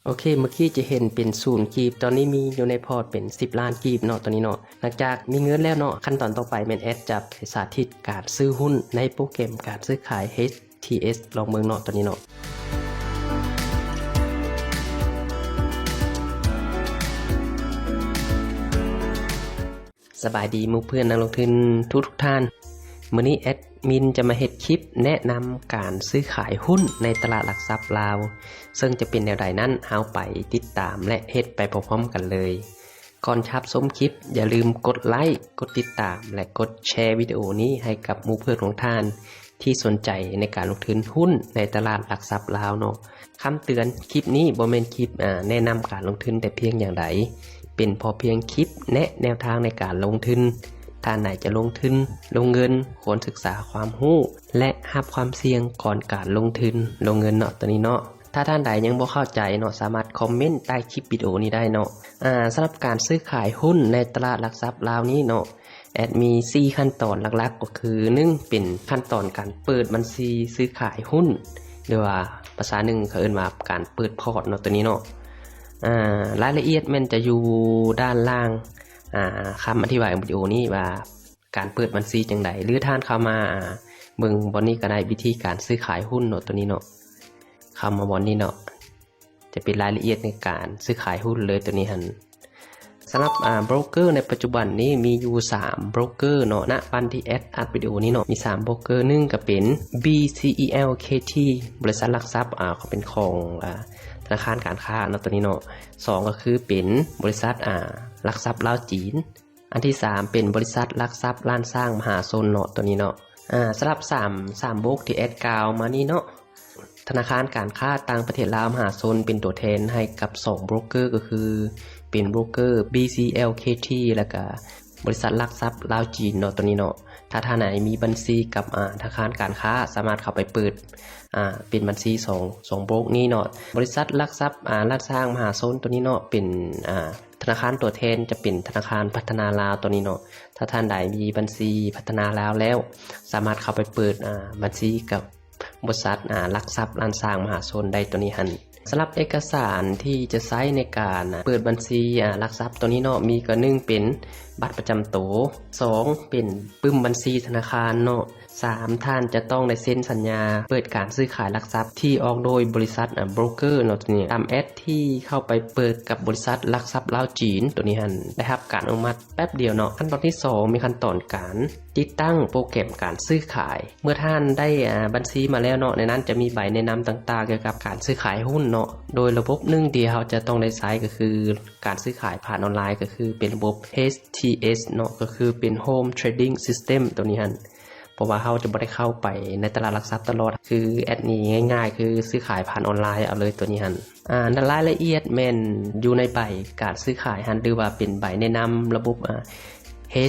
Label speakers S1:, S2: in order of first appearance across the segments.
S1: โอเคเมื่อกี้จะเห็นเป็น0 กีบตอนนี้มีอยู่ในพอร์ตเป็น10 ล้านกีบเนาะตอนนี้เนาะหลังจากมีเงินแล้วเนาะขั้นตอนต่อไปแมนแอดจะไปสาธิตการซื้อหุ้นในโปรแกรมการซื้อขาย HTS ลองเมืองเนาะตอนนี้เนาะสบายดีหมู่เพื่อนนักลงทุนทุกท่านมื้อนี้แอดมินจะมาเฮ็ดคลิปแนะนำการซื้อขายหุ้นในตลาดหลักทรัพย์ลาวซึ่งจะเป็นแนวใดนั้นเฮาไปติดตามและเฮ็ดไปพร้อมๆกันเลยก่อนชมคลิปอย่าลืมกดไลค์กดติดตามและกดแชร์วิดีโอนี้ให้กับหมู่เพื่อนของท่านที่สนใจในการลงทุนหุ้นในตลาดหลักทรัพย์ลาวเนาะคำเตือนคลิปนี้บ่แม่นคลิปแนะนำการลงทุนแต่เพียงอย่างใดเป็นพอเพียงคลิปแนะแนวทางในการลงทุนท่านไหนจะลงทุนลงเงินควรศึกษาความรู้และรับความเสี่ยงก่อนการลงทุนลงเงินเนาะตัวนี้เนาะถ้าท่านใดยังบ่เข้าใจเนาะสามารถคอมเมนต์ใต้คลิปวิดีโอนี้ได้เนาะสำหรับการซื้อขายหุ้นในตลาดหลักทรัพย์ลาวนี้เนาะแอดมี4ขั้นตอนหลักๆก็คือ1เป็นขั้นตอนการเปิดบัญชีซื้อขายหุ้นหรือว่าภาษาหนึ่งเขาเอิ้นว่าการเปิดพอร์ตเนาะตัวนี้เนาะรายละเอียดมันจะอยู่ด้านล่างคำอธิบายวิดีโอนี้ว่าการเปิดบัญชีจังไดหรือท่านเข้ามาเบิ่งบอนนี้ก็ได้วิธีการซื้อขายหุ้นเนาะตัวนี้เนาะเข้ามาบอนนี้เนาะจะเป็นรายละเอียดในการซื้อขายหุ้นเลยตัวนี้สำหรับโบรกเกอร์ในปัจจุบันนี้มีอยู่3โบรกเกอร์เนาะณปันที่แอดอัดวิดีโอนี้เนาะมี3โบรกเกอร์1ก็เป็น BCELKT บริษัทหลักทรัพย์เขาเป็นของธนาคารการค้าเนาะตัวนี้เนาะ2ก็คือเป็นบริษัทหลักทรัพย์ลาวจีนอันที่3เป็นบริษัทหลักทรัพย์ล้านสร้างมหาชนเนาะตัวนี้เนาะสำหรับ3โบรกที่แอดกล่าวมานี่เนาะธนาคารการค้าต่างประเทศลาวมหาชนเป็นตัวแทนให้กับ2โบรกเกอร์ก็คือเป็นโบรกเกอร์ BCLKT แล้วก็บริษัทหลักทรัพย์ลาวจีนเนาะตัวนี้เนาะถ้าท่านไหนมีบัญชีกับธนาคารการค้าสามารถเข้าไปเปิดเป็นบัญชี2โบรกนี้เนาะบริษัทหลักทรัพย์ล้านสร้างมหาชนตัวนี้เนาะเป็นธนาคารตัวแทนจะเป็นธนาคารพัฒนาลาวตัวนี้เนาะถ้าท่านใดมีบัญชีพัฒนาลาวแล้วสามารถเข้าไปเปิดบัญชีกับบริษัทหลักทรัพย์ล้านสร้างมหาชนได้ตัวนี้สำหรับเอกสารที่จะใช้ในการเปิดบัญชีหลักทรัพย์ตัวนี้เนาะมีก็1เป็นบัตรประจำตัว2เป็นปึ้มบัญชีธนาคารเนาะ3ท่านจะต้องได้เซ็นสัญญาเปิดการซื้อขายหลักทรัพย์ที่ออกโดยบริษัทโบรกเกอร์เนาะตัวนี้ตามแอดที่เข้าไปเปิดกับบริษัทหลักทรัพย์ลาวจีนตัวนี้ได้รับการอนุมัติแป๊บเดียวเนาะขั้นตอนที่2มีขั้นตอนการติดตั้งโปรแกรมการซื้อขายเมื่อท่านได้บัญชีมาแล้วเนาะในนั้นจะมีใบแนะนำต่างๆเกี่ยวกับการซื้อขายหุ้นเนาะโดยระบบ1ที่เราจะต้องได้ใช้ก็คือการซื้อขายผ่านออนไลน์ก็คือเป็นระบบ HTS เนาะก็คือเป็น Home Trading System ตัวนี้เพราะว่าเราจะไม่ได้เข้าไปในตลาดหลักทรัพย์ตลอดคือแอดนี้ง่ายๆคือซื้อขายผ่านออนไลน์เอาเลยตัวนี้ในรายละเอียดแม่นอยู่ในใบการซื้อขายหรือว่าเป็นใบแนะนำระบบ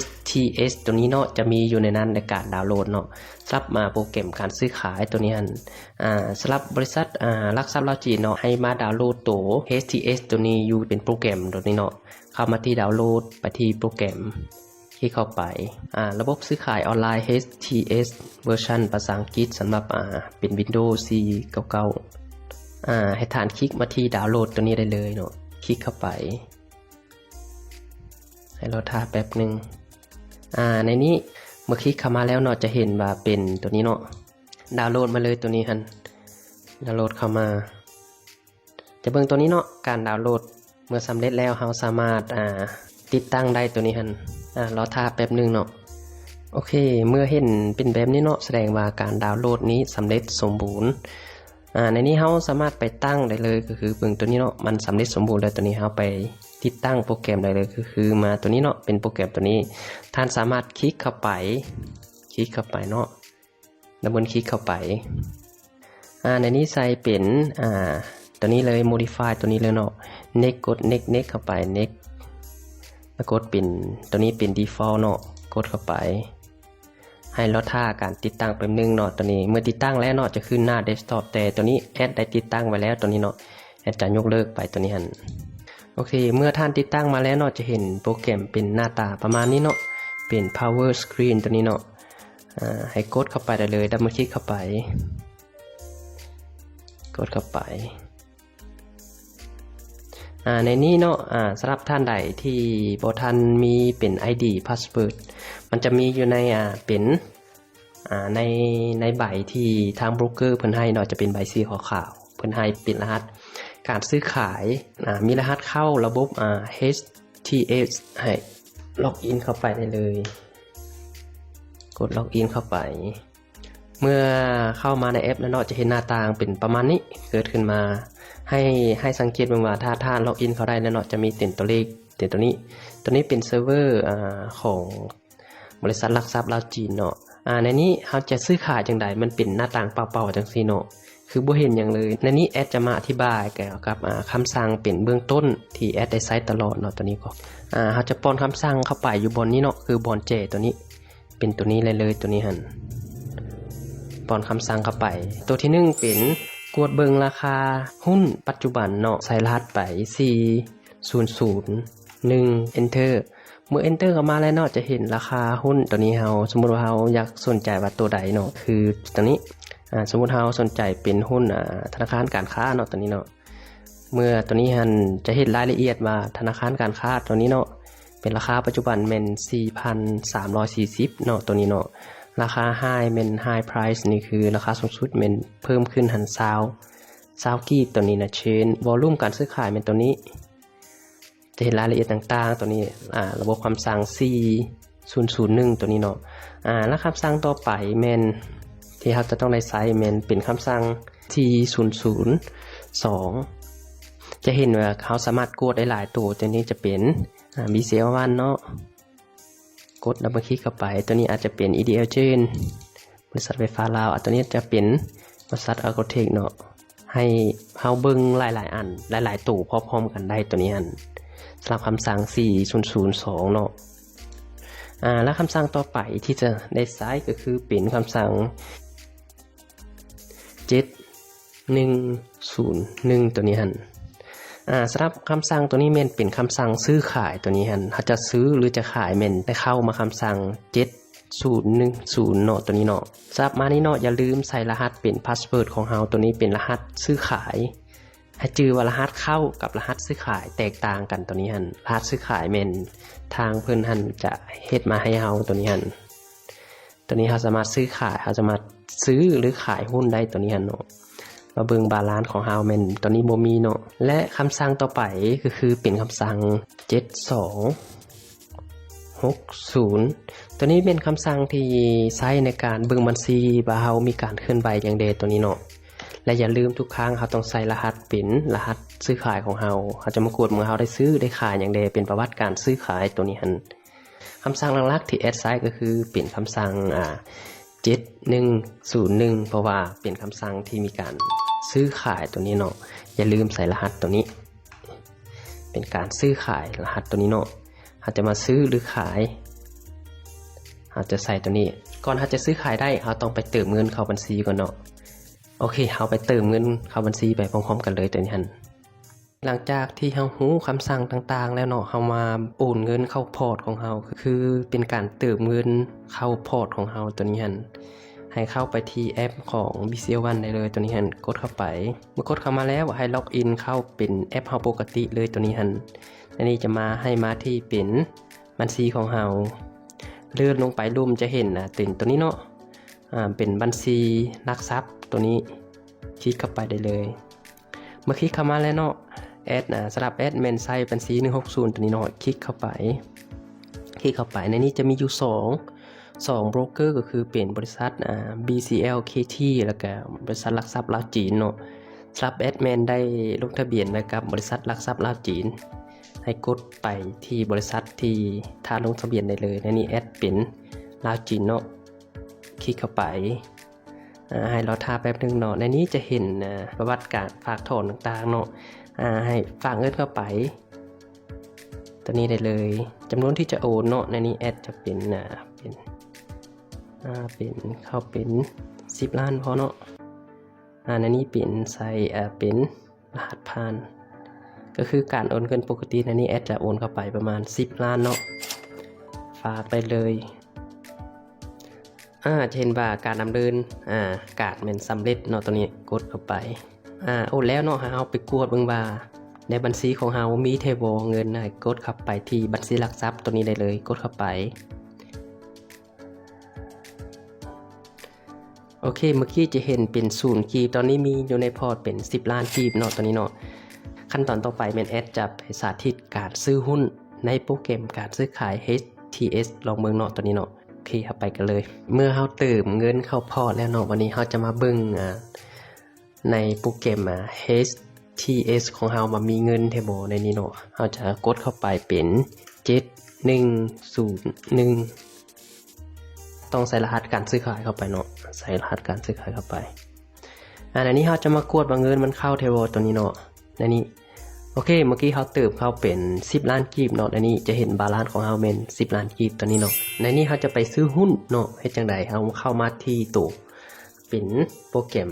S1: HTS ตัวนี้เนาะจะมีอยู่ในนั้นในการดาวน์โหลดเนาะสำหรับโปรแกรมการซื้อขายตัวนี้สำหรับบริษัทหลักทรัพย์ลาวจีนเนาะให้มาดาวน์โหลดตัว HTS ตัวนี้อยู่เป็นโปรแกรมตัวนี้เนาะเข้ามาที่ดาวน์โหลดไปที่โปรแกรมที่เข้าไประบบซื้อขายออนไลน์ HTS เวอร์ชันภาษาอังกฤษสำหรับเป็น Windows 499ให้ท่านคลิกมาที่ดาวน์โหลดตัวนี้ได้เลยเนาะคลิกเข้าไปให้เราท่าแป๊บนึงในนี้เมื่อคลิกเข้ามาแล้วเนาะจะเห็นว่าเป็นตัวนี้เนาะดาวน์โหลดมาเลยตัวนี้ดาวน์โหลดเข้ามาจะเบิ่งตัวนี้เนาะการดาวน์โหลดเมื่อสำเร็จแล้วเราสามารถติดตั้งได้ตัวนี้รอท่าแป๊บนึงเนาะโอเคเมื่อเห็นเป็นแบบนี้เนาะแสดงว่าการดาวน์โหลดนี้สำเร็จสมบูรณ์ในนี้เราสามารถไปตั้งได้เลยก็คือเบิ่งตัวนี้เนาะมันสำเร็จสมบูรณ์แล้วตัวนี้เราไปติดตั้งโปรแกรมได้เลยคือมาตัวนี้เนาะเป็นโปรแกรมตัวนี้ท่านสามารถคลิกเข้าไปเนาะดับเบิลคลิกเข้าไปในนี้ใส่เป็นตัวนี้เลย modify ตัวนี้เลยเนาะ next กด next เข้าไป next แล้วกดเป็นตัวนี้เป็น default เนาะกดเข้าไปให้รอท่าการติดตั้งเป็น1เนาะตัวนี้เมื่อติดตั้งแล้วเนาะจะขึ้นหน้า desktop แต่ตัวนี้แอดได้ติดตั้งไว้แล้วตัวนี้เนาะแอดจะยกเลิกไปตัวนี้โอเคเมื่อท่านติดตั้งมาแล้วเนาะจะเห็นโปรแกรมเป็นหน้าตาประมาณนี้เนาะเป็น power screen ตัวนี้เนาะให้กดเข้าไปได้เลยดับเบิลคลิกเข้าไปกดเข้าไป ในนี้เนาะสำหรับท่านใดที่บ่ทันมีเป็น ID Password มันจะมีอยู่ในเป็นในใบที่ทางโบรกเกอร์เพิ่นให้เนาะจะเป็นใบสีขาวๆเพิ่นให้เป็นรหัสการซื้อขายมีรหัสเข้าระบบHTS ให้ล็อกอินเข้าไปได้เลยกดล็อกอินเข้าไปเมื่อเข้ามาในแอปแล้วเนาะจะเห็นหน้าต่างเป็นประมาณนี้เกิดขึ้นมาให้สังเกตว่าถ้าล็อกอินเข้าได้แล้วเนาะจะมีเต็นตัวเลขเต็นตัวนี้เป็นเซิร์ฟเวอร์ของบริษัทหลักทรัพย์ลาวจีนเนาะในนี้เขาจะซื้อขายจังใดมันเป็นหน้าต่างเปล่าๆจังซี่เนาะคือบ่เห็นอย่างเลยในนี้แอดจะมาอธิบายเกี่ยวกับคำสั่งเป็นเบื้องต้นที่แอดได้ใช้ตลอดเนาะตัวนี้ก็เขาจะป้อนคำสั่งเข้าไปอยู่บนนี้เนาะคือบนเจตัวนี้เป็นตัวนี้เลยตัวนี้หั่นป้อนคำสั่งเข้าไปตัวที่1เป็นกวดเบิงราคาหุ้นปัจจุบันเนาะใส่รหัสไป4001 Enter เมื่อ Enter เข้ามาแล้วเนาะจะเห็นราคาหุ้นตัวนี้เราสมมุติว่าเราอยากสนใจว่าตัวใดเนาะคือตัวนี้สมมุติเราสนใจเป็นหุ้นธนาคารการค้าเนาะตัวนี้เนาะเมื่อตัวนี้หันจะเห็นรายละเอียดว่าธนาคารการค้าตัวนี้เนาะเป็นราคาปัจจุบันเป็น 4,340 เนาะตัวนี้เนาะราคา High เป็น High Price นี่คือราคาสูงสุดเป็นเพิ่มขึ้นหัน20กีบตัวนี้นะเชนวอลลุ่มการซื้อขายเป็นตัวนี้จะเห็นรายละเอียดต่างๆตัวนี้ระบบคำสั่ง4001ตัวนี้เนาะแล้วคำสั่งต่อไปแมนที่เราจะต้องได้ใช้แมนเป็นคำสั่ง4002จะเห็นว่าเขาสามารถกดได้หลายตัวตัวนี้จะเป็นBCL1 เนาะกดดับเบิลคลิกเข้าไปตัวนี้อาจจะเป็น EDL Chain บริษัทไฟฟ้าลาวตัวนี้จะเป็นบริษัท Agrotech เนาะให้เฮาเบิ่งหลายๆอันหลายๆตัวพร้อมๆกันได้ตัวนี้อันสำหรับคำสั่ง4002เนาะแล้วคำสั่งต่อไปที่จะได้ใช้ก็คือเป็นคำสั่ง7101ตัวนี้หั่นสำหรับคำสั่งตัวนี้เป็นคำสั่งซื้อขายตัวนี้หั่นถ้าจะซื้อหรือจะขายได้เข้ามาคำสั่ง7010เนาะตัวนี้เนาะสำหรับมานี่เนาะอย่าลืมใส่รหัสเป็นพาสเวิร์ดของเราตัวนี้เป็นรหัสซื้อขายให้จื่อว่ารหัสเข้ากับรหัสซื้อขายแตกต่างกันตัวนี้หั่นรหัสซื้อขายทางเพิ่นหั่นจะเฮ็ดมาให้เราตัวนี้หั่นตัวนี้เราสามารถซื้อขายเราสามารถซื้อหรือขายหุ้นได้ตัวนี้หั่นเนาะมาเบิ่งบาลานซ์ของเฮาตัวนี้บ่มีเนาะและคำสั่งต่อไปก็คือเป็นคำสั่ง7260ตัวนี้เป็นคำสั่งที่ใช้ในการเบิ่งบัญชีว่าเฮามีการเคลื่อนไหวอย่างใดตัวนี้เนาะและอย่าลืมทุกครั้งเราต้องใส่รหัสเป็นรหัสซื้อขายของเฮาจะมากดเมื่อเฮาได้ซื้อได้ขายอย่างใดเป็นประวัติการซื้อขายตัวนี้หั่นคำสั่งหลักๆที่แอดใช้ก็คือเป็นคำสั่ง7101เพราะว่าเป็นคำสั่งที่มีการซื้อขายตัวนี้เนาะอย่าลืมใส่รหัสตัวนี้เป็นการซื้อขายรหัสตัวนี้เนาะอาจจะมาซื้อหรือขายอาจจะใส่ตัวนี้ก่อนถ้าจะซื้อขายได้เราต้องไปเติมเงินเข้าบัญชีก่อนเนาะโอเคเราไปเติมเงินเข้าบัญชีไปพร้อมๆกันเลยตัวนี้หั่นหลังจากที่เรารู้คำสั่งต่างๆแล้วเนาะเรามาโอนเงินเข้าพอร์ตของเราคือเป็นการเติมเงินเข้าพอร์ตของเราตัวนี้หั่นให้เข้าไปที่แอปของ BCL1 ได้เลยตัวนี้หั่นกดเข้าไปเมื่อกดเข้ามาแล้วให้ล็อกอินเข้าเป็นแอปเฮาปกติเลยตัวนี้หั่นอันนี้จะมาให้มาที่เป็นบัญชีของเราเลื่อนลงไปลุ่มจะเห็นติ่นตัวนี้เนาะเป็นบัญชีหลักทรัพย์ตัวนี้คลิกเข้าไปได้เลยเมื่อคลิกเข้ามาแล้วเนาะแอดสำหรับแอดเมนไซบัญชี160ตัวนี้เนาะคลิกเข้าไปในนี้จะมีอยู่2โบรกเกอร์ก็คือเป็นบริษัทBCLKT แล้วก็บริษัทหลักทรัพย์ลาวจีนเนาะสำหรับแอดเมนได้ลงทะเบียนไว้กับบริษัทหลักทรัพย์ลาวจีนให้กดไปที่บริษัทที่ท่าลงทะเบียนได้เลยในนี้แอดเป็นลาวจีนเนาะคลิกเข้าไปให้เราท่าแป๊บนึงเนาะในนี้จะเห็นประวัติการฝากถอนต่างๆเนาะให้ฝากเงินเข้าไปตัวนี้ได้เลยจำนวนที่จะโอนเนาะในนี้แอดจะเป็นเข้าเป็น10 ล้านพอเนาะในนี้เป็นใส่เป็นรหัสผ่านก็คือการโอนเงินปกติในนี้แอดจะโอนเข้าไปประมาณ10 ล้านเนาะฝากไปเลยจะเห็นว่าการดำเนินการเป็นสำเร็จเนาะตัวนี้กดเข้าไปโอนแล้วเนาะเอาไปกวดเบิ่งว่า ในบัญชีของเรามีเทเบิลเงินกดเข้าไปที่บัญชีหลักทรัพย์ตัวนี้ได้เลยกดเข้าไปโอเคเมื่อกี้จะเห็นเป็น0 กีบตอนนี้มีอยู่ในพอร์ตเป็น10 ล้านกีบเนาะตอนนี้เนาะขั้นตอนต่อไปแมนแอดจะสาธิตการซื้อหุ้นในโปรแกรมการซื้อขาย HTS ลองเบิ่งเนาะตอนนี้เนาะโอเคเข้าไปกันเลยเมื่อเราเติมเงินเข้าพอร์ตแล้วเนาะวันนี้เราจะมาเบิ่งในโปรแกรมHTS ของเรามามีเงินเทเบิลในนี้เนาะเราจะกดเข้าไปเป็น7101ต้องใส่รหัสการซื้อขายเข้าไปเนาะใส่รหัสการซื้อขายเข้าไปอันนี้เราจะมากดว่าเงินมันเข้าเทเบิลตัวนี้เนาะในนี้โอเคเมื่อกี้เขาเติมเข้าเป็น10 ล้านกีบเนาะในนี้จะเห็นบาลานซ์ของเราเป็น10 ล้านกีบตัวนี้เนาะในนี้เขาจะไปซื้อหุ้นเนาะเฮ็ดจังไดเราเข้ามาที่ตู้เป็นโปรแกรม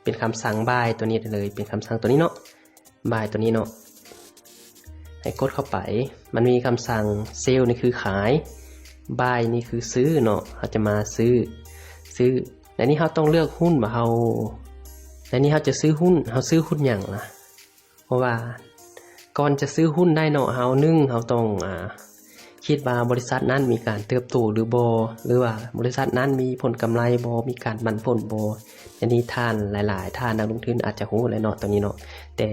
S1: เป็นคำสั่ง buy ตัวนี้ได้เลยเป็นคำสั่งตัวนี้เนาะ buy ตัวนี้เนาะให้กดเข้าไปมันมีคำสั่ง sell นี่คือขาย buy นี่คือซื้อเนาะเราจะมาซื้อในนี้เราต้องเลือกหุ้นมาในนี้เราจะซื้อหุ้นเราซื้อหุ้นอย่างล่ะเพราะว่าก่อนจะซื้อหุ้นได้เนาะเราต้องคิดว่าบริษัทนั้นมีการเติบโตหรือบ่หรือว่าบริษัทนั้นมีผลกำไรบ่มีการปันผลบ่อันนี้ท่านหลายๆท่านนักลงทุนอาจจะรู้แล้วเนาะตรงนี้เนาะแต่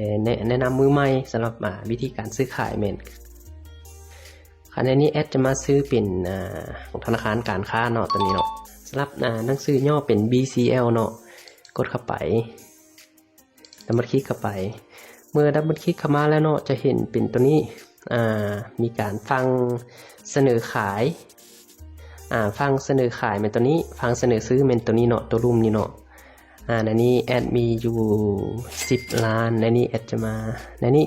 S1: แนะนำมือใหม่สำหรับวิธีการซื้อขายแม่นขณะนี้แอดจะมาซื้อเป็นของธนาคารการค้าเนาะตัวนี้เนาะสำหรับหนังสือย่อเป็น BCL เนาะกดเข้าไปดับเบิลคลิกเข้าไปเมื่อดับเบิลคลิกเข้ามาแล้วเนาะจะเห็นเป็นตัวนี้มีการฟังเสนอขายฟังเสนอขายเป็นตัวนี้ฟังเสนอซื้อเป็นตัวนี้เนาะตัวรุ่มนี้เนาะในนี้แอดมีอยู่10 ล้านในนี้แอดจะมาในนี้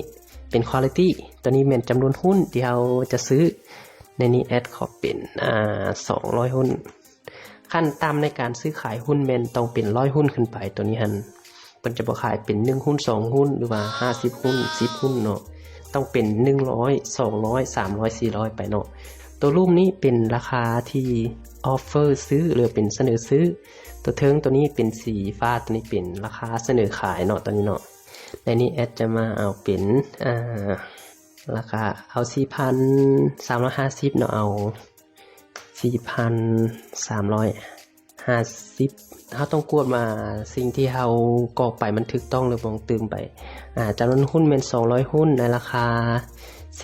S1: เป็น quality ตัวนี้เป็นจำนวนหุ้นที่เราจะซื้อในนี้แอดขอเป็น200 หุ้นขั้นต่ำในการซื้อขายหุ้นแมนต้องเป็น100 หุ้นขึ้นไปตัวนี้มันจะบ่ขายเป็น1 หุ้น2 หุ้นหรือว่า50 หุ้น10 หุ้นเนาะต้องเป็น100 200 300 400ไปเนาะตัวรูปนี้เป็นราคาที่ออฟเฟอร์ซื้อหรือเป็นเสนอซื้อตัวเทิงตัวนี้เป็นสีฟ้าตัวนี้เป็นราคาเสนอขายเนาะตัวนี้เนาะในนี้แอดจะมาเอาเป็นราคาเอา 4,350 เนาะเอา 4,350เราต้องกวดมาสิ่งที่เรากรอกไปมันถูกต้องหรือบ่ตืมไปจำนวนหุ้นเป็น200 หุ้นในราคา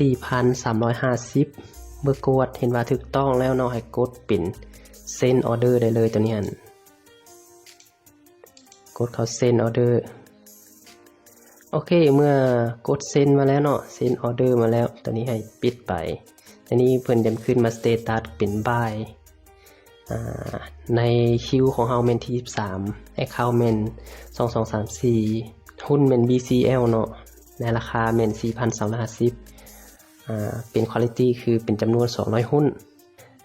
S1: 4,350 เมื่อกดเห็นว่าถูกต้องแล้วเนาะให้กดเป็นเซ็นออเดอร์ได้เลยตัวนี้กดเข้าเซ็นออเดอร์โอเคเมื่อกดเซ็นมาแล้วเนาะเซ็นออเดอร์มาแล้วตัวนี้ให้ปิดไปอันนี้เพิ่นจะขึ้นมาสเตตัสเป็น buy ในคิวของเฮาเมนที่23 account เมน2234หุ้นเมน BCL เนาะในราคาเมน 4,350 เป็น quality คือเป็นจำนวน200 หุ้น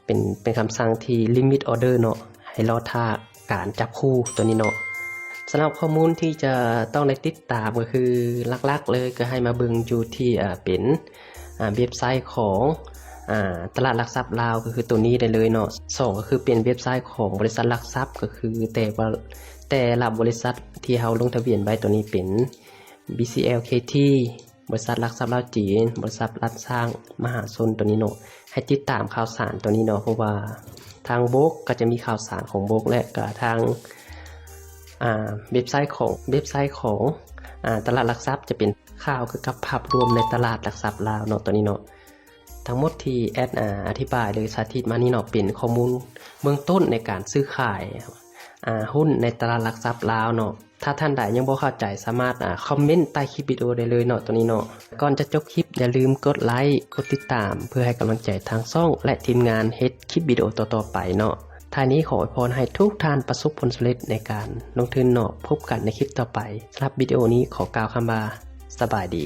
S1: เป็นคำสั่งที่ limit order เนาะให้รอท่าการจับคู่ตัวนี้เนาะสำหรับข้อมูลที่จะต้องได้ติดตามก็คือหลักๆเลยก็ให้มาเบิ่งอยู่ที่เป็นเว็บไซต์ของตลาดหลักทรัพย์ลาวก็คือตัวนี้ได้เลยเนาะ2ก็คือเป็นเว็บไซต์ของบริษัทหลักทรัพย์ก็คือแต่ละบริษัทที่เฮาลงทะเบียนไว้ตัวนี้เป็น BCLKT บริษัทหลักทรัพย์ลาวจีนบริษัทรัฐสร้างมหาชนตัวนี้เนาะให้ติดตามข่าวสารตัวนี้เนาะเพราะว่าทางโบกก็จะมีข่าวสารของโบกและก็ทางเว็บไซต์ของตลาดหลักทรัพย์จะเป็นข่าวเกี่ยวกับภาพรวมในตลาดหลักทรัพย์ลาวเนาะตัวนี้เนาะทั้งหมดที่แอดอธิบายหรือสาธิตมานี่เนาะเป็นข้อมูลเบื้องต้นในการซื้อขายหุ้นในตลาดหลักทรัพย์ลาวเนาะถ้าท่านใดยังบ่เข้าใจสามารถคอมเมนต์ใต้คลิปวิดีโอได้เลยเนาะตัวนี้เนาะก่อนจะจบคลิปอย่าลืมกดไลค์กดติดตามเพื่อให้กำลังใจทางช่องและทีมงานเฮ็ดคลิปวิดีโอต่อๆไปเนาะท้ายนี้ขออวยพรให้ทุกท่านประสบผลสำเร็จในการลงทุนเนาะพบกันในคลิปต่อไปสำหรับวิดีโอนี้ขอกล่าวคำว่าสบายดี